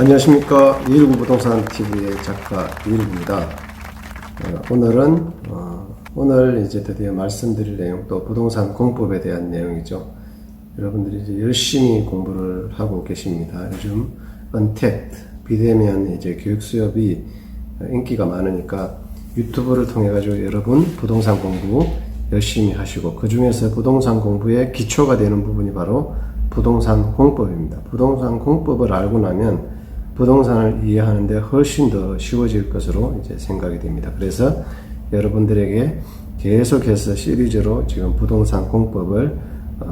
안녕하십니까. 219 부동산 TV의 작가 이일구입니다. 오늘 이제 드디어 말씀드릴 내용, 또 부동산 공법에 대한 내용이죠. 여러분들이 이제 열심히 공부를 하고 계십니다. 요즘 언택트, 비대면 이제 교육 수업이 인기가 많으니까 유튜브를 통해 가지고 여러분 부동산 공부 열심히 하시고, 그 중에서 부동산 공부의 기초가 되는 부분이 바로 부동산 공법입니다. 부동산 공법을 알고 나면 부동산을 이해하는데 훨씬 더 쉬워질 것으로 이제 생각이 됩니다. 그래서 여러분들에게 계속해서 시리즈로 지금 부동산 공법을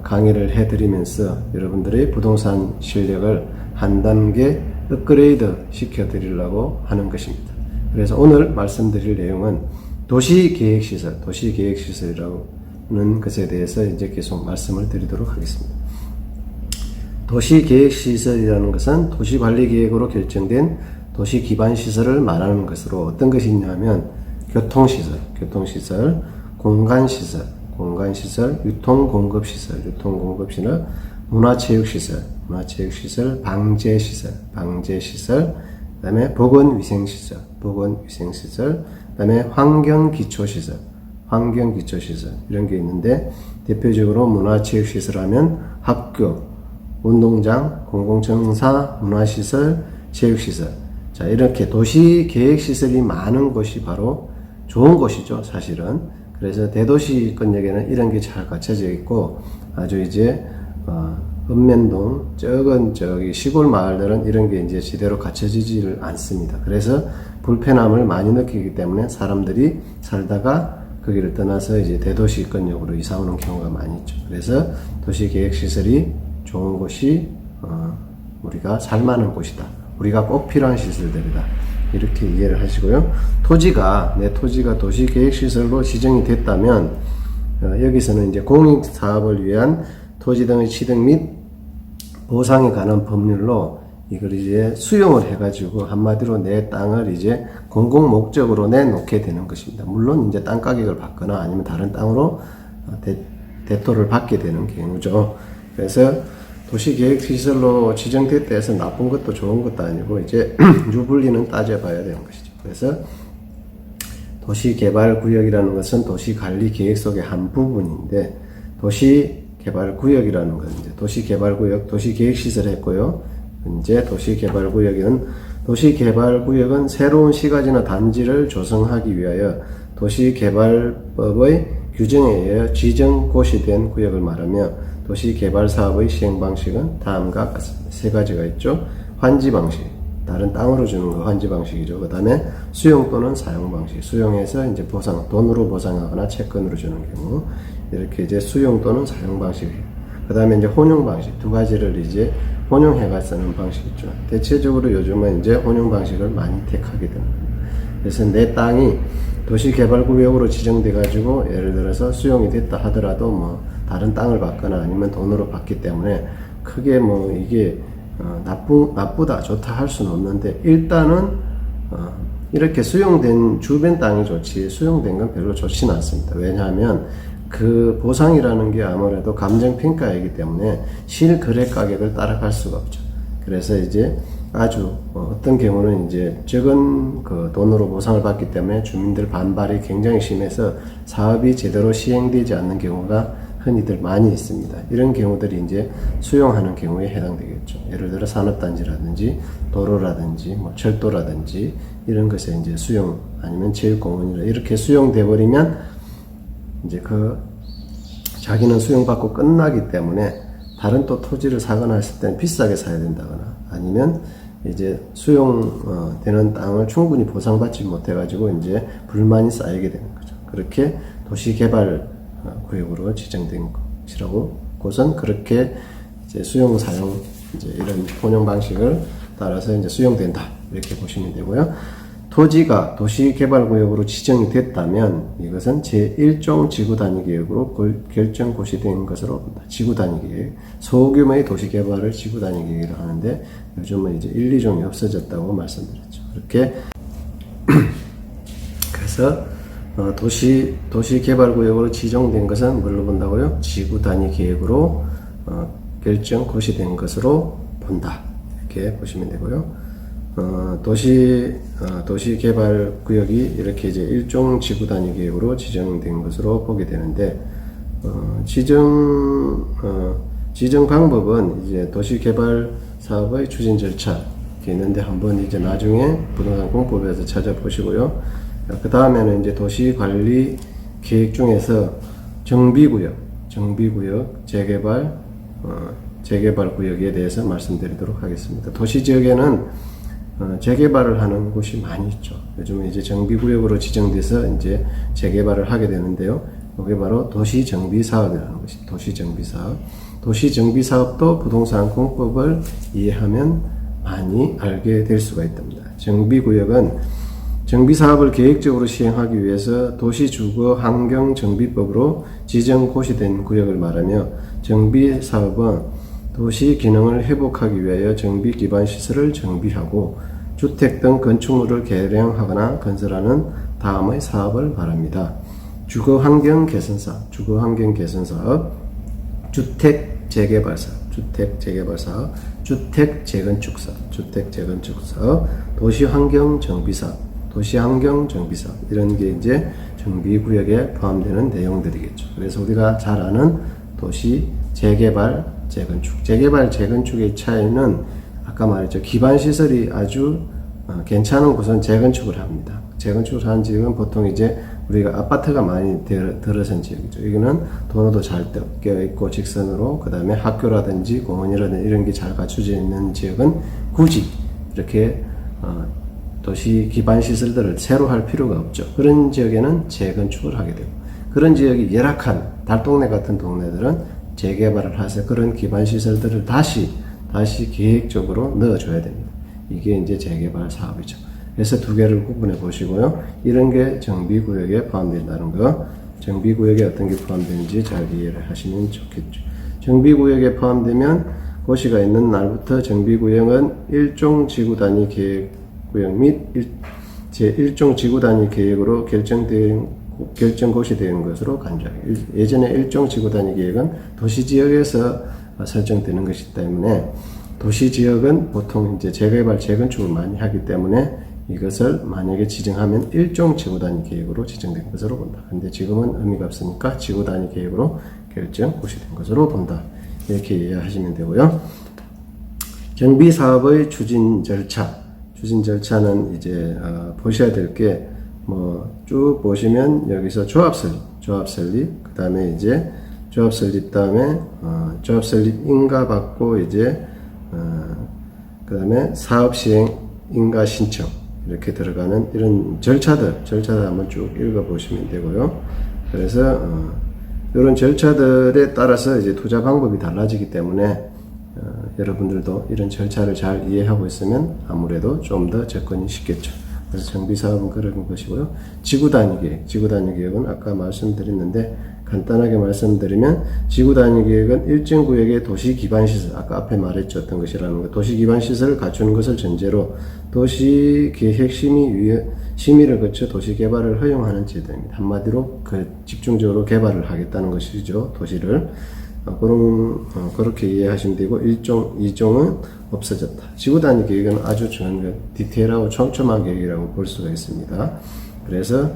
강의를 해드리면서 여러분들의 부동산 실력을 한 단계 업그레이드 시켜드리려고 하는 것입니다. 그래서 오늘 말씀드릴 내용은 도시계획시설, 도시계획시설이라는 것에 대해서 이제 계속 말씀을 드리도록 하겠습니다. 도시계획시설이라는 것은 도시관리계획으로 결정된 도시기반시설을 말하는 것으로, 어떤 것이 있냐면 교통시설, 공간시설, 유통공급시설, 문화체육시설, 방제시설, 그 다음에 보건위생시설, 그 다음에 환경기초시설, 이런 게 있는데, 대표적으로 문화체육시설 하면 학교, 운동장, 공공청사, 문화시설, 체육시설. 자, 이렇게 도시계획시설이 많은 곳이 바로 좋은 곳이죠, 사실은. 그래서 대도시권역에는 이런 게 잘 갖춰져 있고, 아주 이제, 읍면동, 저기 시골 마을들은 이런 게 이제 제대로 갖춰지지를 않습니다. 그래서 불편함을 많이 느끼기 때문에 사람들이 살다가 거기를 떠나서 이제 대도시권역으로 이사 오는 경우가 많이 있죠. 그래서 도시계획시설이 좋은 곳이 우리가 살만한 곳이다, 우리가 꼭 필요한 시설들이다, 이렇게 이해를 하시고요. 내 토지가 도시계획시설로 지정이 됐다면 여기서는 이제 공익사업을 위한 토지 등의 취득 및 보상에 관한 법률로 이걸 이제 수용을 해가지고, 한마디로 내 땅을 이제 공공목적으로 내놓게 되는 것입니다. 물론 이제 땅 가격을 받거나 아니면 다른 땅으로 대토를 받게 되는 경우죠. 그래서 도시계획시설로 지정됐다 해서 나쁜 것도 좋은 것도 아니고, 이제 유불리는 따져봐야 되는 것이죠. 그래서 도시개발구역이라는 것은 도시관리계획 속의 한 부분인데, 도시개발구역이라는 것은 이제 도시개발구역, 도시계획시설 했고요. 이제 도시개발구역은 새로운 시가지나 단지를 조성하기 위하여 도시개발법의 규정에 의해 지정곳이 된 구역을 말하며, 도시개발사업의 시행방식은 다음과 같습니다. 세 가지가 있죠. 환지방식, 다른 땅으로 주는 거 환지방식이죠. 그 다음에 수용 또는 사용방식, 수용해서 이제 돈으로 보상하거나 채권으로 주는 경우, 이렇게 이제 수용 또는 사용방식이에요. 그 다음에 이제 혼용방식, 두 가지를 이제 혼용해가 쓰는 방식이죠. 대체적으로 요즘은 이제 혼용방식을 많이 택하게 됩니다. 그래서 내 땅이 도시개발구역으로 지정돼가지고, 예를 들어서 수용이 됐다 하더라도 다른 땅을 받거나 아니면 돈으로 받기 때문에 크게 이게 나쁘다 좋다 할 수는 없는데, 일단은 이렇게 수용된 주변 땅이 좋지, 수용된 건 별로 좋지는 않습니다. 왜냐하면 그 보상이라는 게 아무래도 감정평가이기 때문에 실거래 가격을 따라갈 수가 없죠. 그래서 이제 아주 어떤 경우는 이제 적은 그 돈으로 보상을 받기 때문에 주민들 반발이 굉장히 심해서 사업이 제대로 시행되지 않는 경우가 흔히들 많이 있습니다. 이런 경우들이 이제 수용하는 경우에 해당되겠죠. 예를 들어 산업단지라든지 도로라든지 철도라든지 이런 것에 이제 수용, 아니면 체육공원이라 이렇게 수용돼 버리면 이제 자기는 수용받고 끝나기 때문에 다른 또 토지를 사거나 했을 때는 비싸게 사야 된다거나, 아니면 이제 수용되는 땅을 충분히 보상받지 못해가지고 이제 불만이 쌓이게 되는 거죠. 그렇게 도시개발 구역으로 지정된 것이라고, 그것은 그렇게 이제 수용, 사용, 이제 이런 혼용 방식을 따라서 이제 수용된다, 이렇게 보시면 되고요. 토지가 도시개발구역으로 지정이 됐다면 이것은 제1종 지구단위계획으로 결정고시 된 것으로 본다. 지구단위계획, 소규모의 도시개발을 지구단위계획이라고 하는데, 요즘은 이제 1, 2종이 없어졌다고 말씀드렸죠. 그렇게 그래서 도시개발구역으로 지정된 것은 뭘로 본다고요? 지구단위계획으로 결정고시 된 것으로 본다, 이렇게 보시면 되고요. 도시 개발 구역이 이렇게 이제 일종 지구 단위 계획으로 지정된 것으로 보게 되는데, 지정 방법은 이제 도시 개발 사업의 추진 절차 이렇게 있는데, 한번 이제 나중에 부동산 공법에서 찾아보시고요. 그 다음에는 이제 도시 관리 계획 중에서 정비구역, 재개발 구역에 대해서 말씀드리도록 하겠습니다. 도시 지역에는 재개발을 하는 곳이 많이 있죠. 요즘은 이제 정비구역으로 지정돼서 이제 재개발을 하게 되는데요. 그게 바로 도시정비사업이라는 것이 도시정비사업. 도시정비사업도 부동산 공법을 이해하면 많이 알게 될 수가 있답니다. 정비구역은 정비사업을 계획적으로 시행하기 위해서 도시주거환경정비법으로 지정고시된 구역을 말하며, 정비사업은 도시 기능을 회복하기 위하여 정비 기반 시설을 정비하고 주택 등 건축물을 개량하거나 건설하는 다음의 사업을 말합니다. 주거환경 개선사업, 주택 재개발 사업, 주택 재건축 사업, 도시환경 정비 사업, 이런 게 이제 정비구역에 포함되는 내용들이겠죠. 그래서 우리가 잘 아는 도시 재개발, 재건축의 차이는 아까 말했죠. 기반시설이 아주 괜찮은 곳은 재건축을 합니다. 재건축을 하는 지역은 보통 이제 우리가 아파트가 많이 들어선 지역이죠. 여기는 도로도 잘 껴있고 직선으로, 그 다음에 학교라든지 공원이라든지 이런 게 잘 갖춰져 있는 지역은 굳이 이렇게 도시 기반 시설들을 새로 할 필요가 없죠. 그런 지역에는 재건축을 하게 되고, 그런 지역이 열악한 달동네 같은 동네들은 재개발을 해서 그런 기반 시설들을 다시 계획적으로 넣어줘야 됩니다. 이게 이제 재개발 사업이죠. 그래서 두 개를 구분해 보시고요. 이런 게 정비구역에 포함된다는 거, 정비구역에 어떤 게 포함되는지 잘 이해를 하시면 좋겠죠. 정비구역에 포함되면 고시가 있는 날부터 정비구역은 일종 지구단위 계획구역 및 제1종 지구단위 계획으로 결정고시되는 것으로 간주하기. 예전에 일종 지구단위 계획은 도시지역에서 설정되는 것이기 때문에, 도시지역은 보통 이제 재개발, 재건축을 많이 하기 때문에 이것을 만약에 지정하면 일종 지구단위 계획으로 지정된 것으로 본다. 근데 지금은 의미가 없으니까 지구단위 계획으로 결정고시된 것으로 본다. 이렇게 이해하시면 되고요. 정비사업의 추진 절차는 이제 보셔야 될 게, 쭉 보시면 여기서 조합 설립, 그 다음에 이제 조합 설립 다음에 조합 설립 인가 받고, 이제 그 다음에 사업 시행 인가 신청, 이렇게 들어가는 이런 절차들 한번 쭉 읽어 보시면 되고요. 그래서 이런 절차들에 따라서 이제 투자 방법이 달라지기 때문에 여러분들도 이런 절차를 잘 이해하고 있으면 아무래도 좀 더 접근이 쉽겠죠. 그래서 정비사업은 그런 것이고요. 지구단위 계획은 아까 말씀드렸는데, 간단하게 말씀드리면, 지구단위 계획은 일정 구역의 도시 기반시설, 아까 앞에 말했죠. 어떤 것이라는 거, 도시 기반시설을 갖추는 것을 전제로 도시계획 심의를 거쳐 도시개발을 허용하는 제도입니다. 한마디로 집중적으로 개발을 하겠다는 것이죠. 도시를. 그렇게 이해하시면 되고, 2종은 없어졌다. 지구단위 계획은 아주 디테일하고 촘촘한 계획이라고 볼 수가 있습니다. 그래서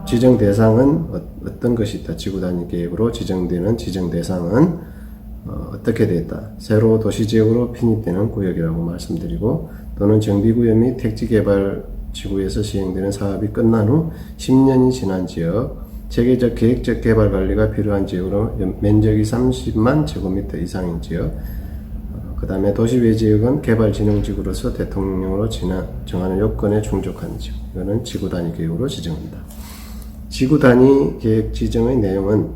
지정 대상은 어떤 것이 있다. 지구단위 계획으로 지정되는 지정 대상은 어떻게 되었다. 새로 도시지역으로 편입되는 구역이라고 말씀드리고, 또는 정비구역 및 택지개발 지구에서 시행되는 사업이 끝난 후 10년이 지난 지역, 체계적 계획적 개발 관리가 필요한 지역으로 면적이 30만 제곱미터 이상인 지역, 그 다음에 도시 외 지역은 개발진흥지구로서 대통령령으로 정하는 요건에 충족한 지역, 이거는 지구단위 계획으로 지정한다. 지구단위 계획 지정의 내용은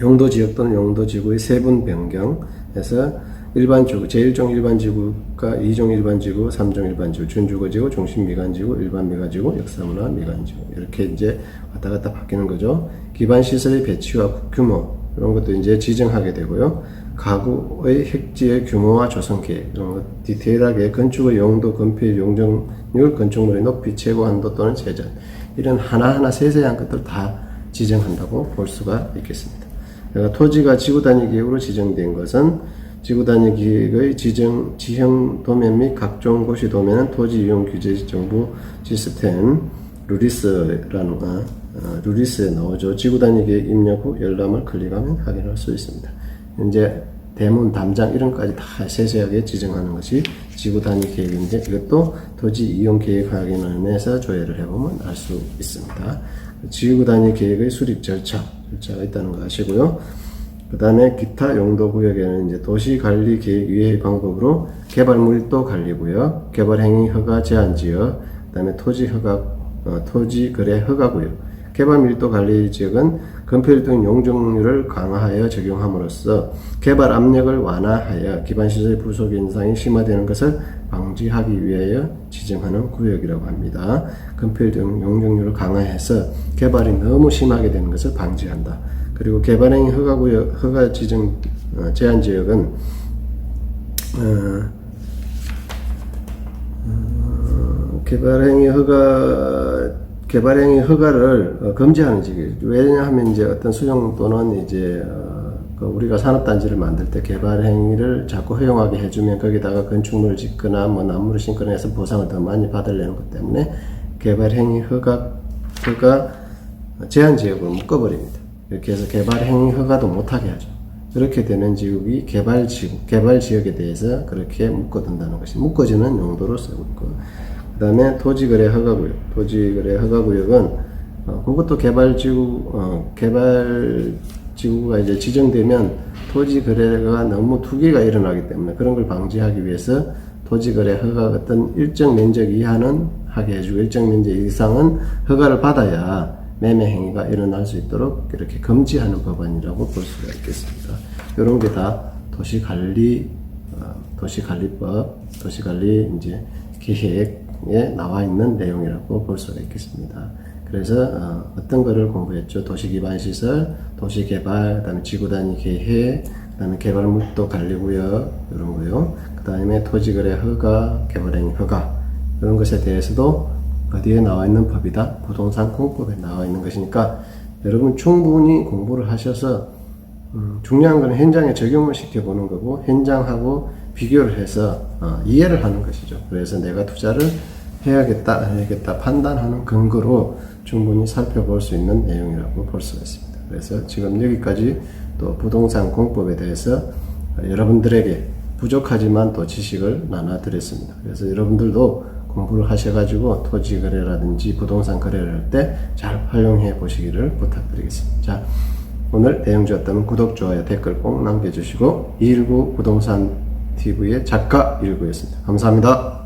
용도지역 또는 용도지구의 세분 변경에서 일반지구, 제1종 일반지구가 2종 일반지구, 3종 일반지구, 준주거지구, 중심미관지구, 일반미관지구, 역사문화 미관지구, 이렇게 이제 왔다 갔다 바뀌는 거죠. 기반시설의 배치와 규모, 이런 것도 이제 지정하게 되고요. 가구의 획지의 규모와 조성 계획, 이런 것 디테일하게 건축의 용도, 건폐, 용적률, 건축물의 높이, 최고 한도 또는 세전, 이런 하나하나 세세한 것들 다 지정한다고 볼 수가 있겠습니다. 그러니까 토지가 지구단위 계획으로 지정된 것은 지구단위 기획의 지형 도면 및 각종 고시 도면은 토지 이용 규제 정부 시스템 루리스에 나오죠. 지구단위 계획 입력 후 열람을 클릭하면 확인할 수 있습니다. 현재 대문, 담장 이런 것까지 다 세세하게 지정하는 것이 지구단위 계획인데 이것도 토지 이용 계획 확인원에서 조회를 해보면 알 수 있습니다. 지구단위 계획의 수립 절차가 있다는 거 아시고요. 그 다음에 기타 용도 구역에는 이제 도시관리계획위의 방법으로 개발물도 관리구역, 개발행위 허가 제한 지역, 그 다음에 토지 거래 허가 구역, 개발밀도 관리 지역은 건폐율 등 용적률을 강화하여 적용함으로써 개발 압력을 완화하여 기반시설 부속 현상이 심화되는 것을 방지하기 위하여 지정하는 구역이라고 합니다. 건폐율 등 용적률을 강화해서 개발이 너무 심하게 되는 것을 방지한다. 그리고 개발행위 허가구역, 허가 지정 제한 지역은 개발행위 허가를 금지하는 지역. 왜냐하면 이제 어떤 수용 또는 이제 우리가 산업단지를 만들 때 개발행위를 자꾸 허용하게 해주면 거기다가 건축물을 짓거나 뭐 나무를 심거나 해서 보상을 더 많이 받으려는 것 때문에 개발행위 허가 제한 지역으로 묶어버립니다. 이렇게 해서 개발행위 허가도 못하게 하죠. 그렇게 되는 지역이 개발지역에 대해서 그렇게 묶어둔다는 것이 묶어지는 용도로 쓰고 있고, 그 다음에 토지거래 허가구역. 토지거래 허가구역은 그것도 개발지구가 이제 지정되면 토지거래가 너무 투기가 일어나기 때문에 그런 걸 방지하기 위해서 토지거래 허가 어떤 일정 면적 이하는 하게 해주고 일정 면적 이상은 허가를 받아야 매매 행위가 일어날 수 있도록 이렇게 금지하는 법안이라고 볼 수가 있겠습니다. 이런 게 다 도시관리법, 도시관리 이제 계획에 나와 있는 내용이라고 볼 수가 있겠습니다. 그래서 어떤 거를 공부했죠? 도시기반시설, 도시개발, 그다음에 지구단위 계획, 그다음에 개발물도 관리구역 이런 거요. 그다음에 토지거래 허가, 개발행위 허가 이런 것에 대해서도 어디에 나와 있는 법이다? 부동산 공법에 나와 있는 것이니까 여러분 충분히 공부를 하셔서 중요한 건 현장에 적용을 시켜보는 거고 현장하고 비교를 해서 이해를 하는 것이죠. 그래서 내가 투자를 해야겠다, 안 해야겠다 판단하는 근거로 충분히 살펴볼 수 있는 내용이라고 볼 수가 있습니다. 그래서 지금 여기까지 또 부동산 공법에 대해서 여러분들에게 부족하지만 또 지식을 나눠드렸습니다. 그래서 여러분들도 공부를 하셔가지고 토지 거래라든지 부동산 거래를 할 때 잘 활용해 보시기를 부탁드리겠습니다. 자, 오늘 내용 좋았다면 구독, 좋아요, 댓글 꼭 남겨주시고 219 부동산 TV의 작가 119였습니다. 감사합니다.